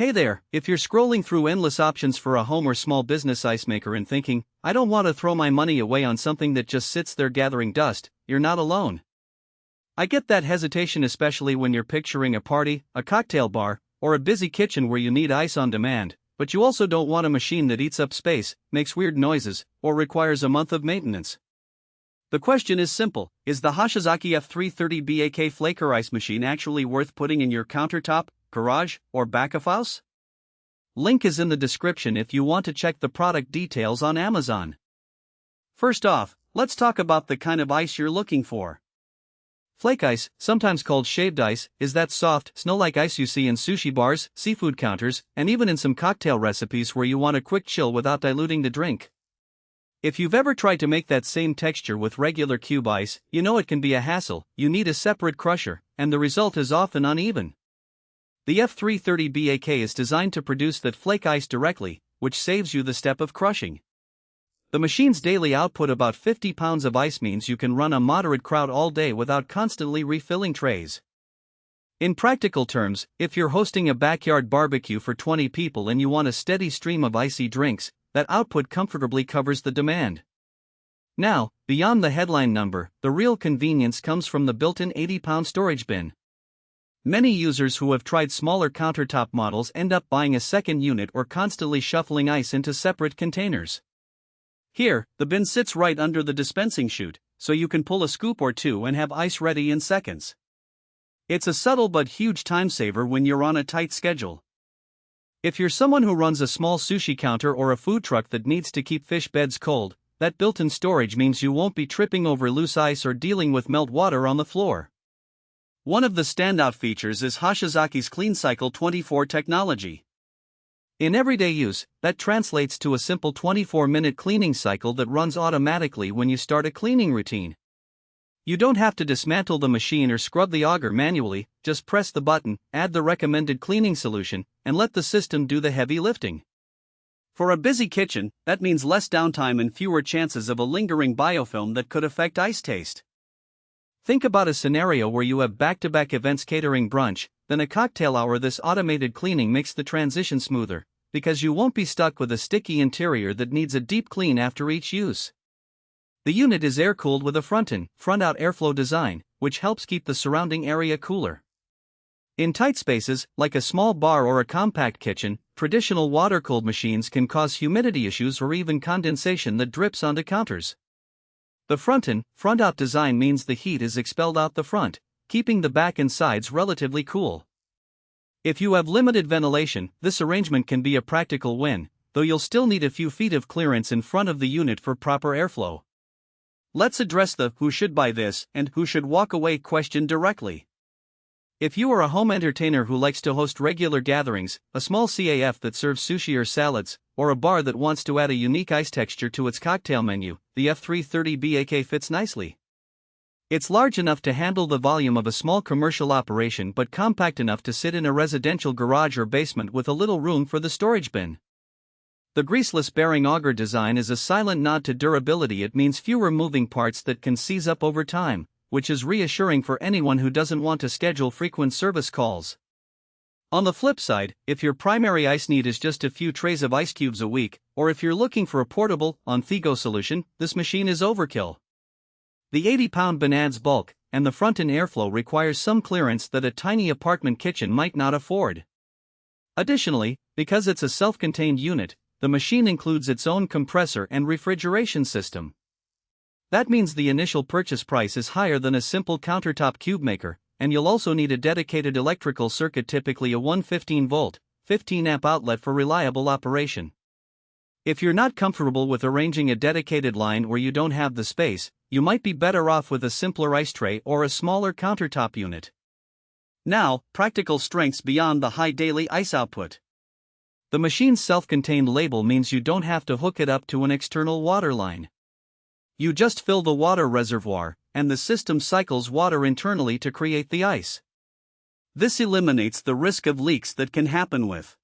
Hey there, if you're scrolling through endless options for a home or small business ice maker and thinking, I don't want to throw my money away on something that just sits there gathering dust, you're not alone. I get that hesitation, especially when you're picturing a party, a cocktail bar, or a busy kitchen where you need ice on demand, but you also don't want a machine that eats up space, makes weird noises, or requires a month of maintenance. The question is simple: is the Hoshizaki F330BAK Flaker ice machine actually worth putting in your countertop, garage, or back of house? Link is in the description if you want to check the product details on Amazon. First off, let's talk about the kind of ice you're looking for. Flake ice, sometimes called shaved ice, is that soft, snow-like ice you see in sushi bars, seafood counters, and even in some cocktail recipes where you want a quick chill without diluting the drink. If you've ever tried to make that same texture with regular cube ice, you know it can be a hassle. You need a separate crusher, and the result is often uneven. The F330BAK is designed to produce that flake ice directly, which saves you the step of crushing. The machine's daily output, about 50 pounds of ice, means you can run a moderate crowd all day without constantly refilling trays. In practical terms, if you're hosting a backyard barbecue for 20 people and you want a steady stream of icy drinks, that output comfortably covers the demand. Now, beyond the headline number, the real convenience comes from the built-in 80-pound storage bin. Many users who have tried smaller countertop models end up buying a second unit or constantly shuffling ice into separate containers. Here, the bin sits right under the dispensing chute, so you can pull a scoop or two and have ice ready in seconds. It's a subtle but huge time saver when you're on a tight schedule. If you're someone who runs a small sushi counter or a food truck that needs to keep fish beds cold, that built-in storage means you won't be tripping over loose ice or dealing with melt water on the floor. One of the standout features is Hoshizaki's Clean Cycle 24 technology. In everyday use, that translates to a simple 24-minute cleaning cycle that runs automatically when you start a cleaning routine. You don't have to dismantle the machine or scrub the auger manually, just press the button, add the recommended cleaning solution, and let the system do the heavy lifting. For a busy kitchen, that means less downtime and fewer chances of a lingering biofilm that could affect ice taste. Think about a scenario where you have back-to-back events, catering, brunch, then a cocktail hour. This automated cleaning makes the transition smoother, because you won't be stuck with a sticky interior that needs a deep clean after each use. The unit is air-cooled with a front-out airflow design, which helps keep the surrounding area cooler. In tight spaces, like a small bar or a compact kitchen, traditional water-cooled machines can cause humidity issues or even condensation that drips onto counters. The front-out design means the heat is expelled out the front, keeping the back and sides relatively cool. If you have limited ventilation, this arrangement can be a practical win, though you'll still need a few feet of clearance in front of the unit for proper airflow. Let's address the "who should buy this" and "who should walk away" question directly. If you are a home entertainer who likes to host regular gatherings, a small CAF that serves sushi or salads, or a bar that wants to add a unique ice texture to its cocktail menu, the F330BAK fits nicely. It's large enough to handle the volume of a small commercial operation but compact enough to sit in a residential garage or basement with a little room for the storage bin. The greaseless bearing auger design is a silent nod to durability. It means fewer moving parts that can seize up over time, which is reassuring for anyone who doesn't want to schedule frequent service calls. On the flip side, if your primary ice need is just a few trays of ice cubes a week, or if you're looking for a portable, on-the-go solution, this machine is overkill. The 80-pound bin adds bulk, and the front-end airflow requires some clearance that a tiny apartment kitchen might not afford. Additionally, because it's a self-contained unit, the machine includes its own compressor and refrigeration system. That means the initial purchase price is higher than a simple countertop cube maker, and you'll also need a dedicated electrical circuit, typically a 115-volt, 15-amp outlet for reliable operation. If you're not comfortable with arranging a dedicated line or you don't have the space, you might be better off with a simpler ice tray or a smaller countertop unit. Now, practical strengths beyond the high daily ice output. The machine's self-contained label means you don't have to hook it up to an external water line. You just fill the water reservoir, and the system cycles water internally to create the ice. This eliminates the risk of leaks that can happen with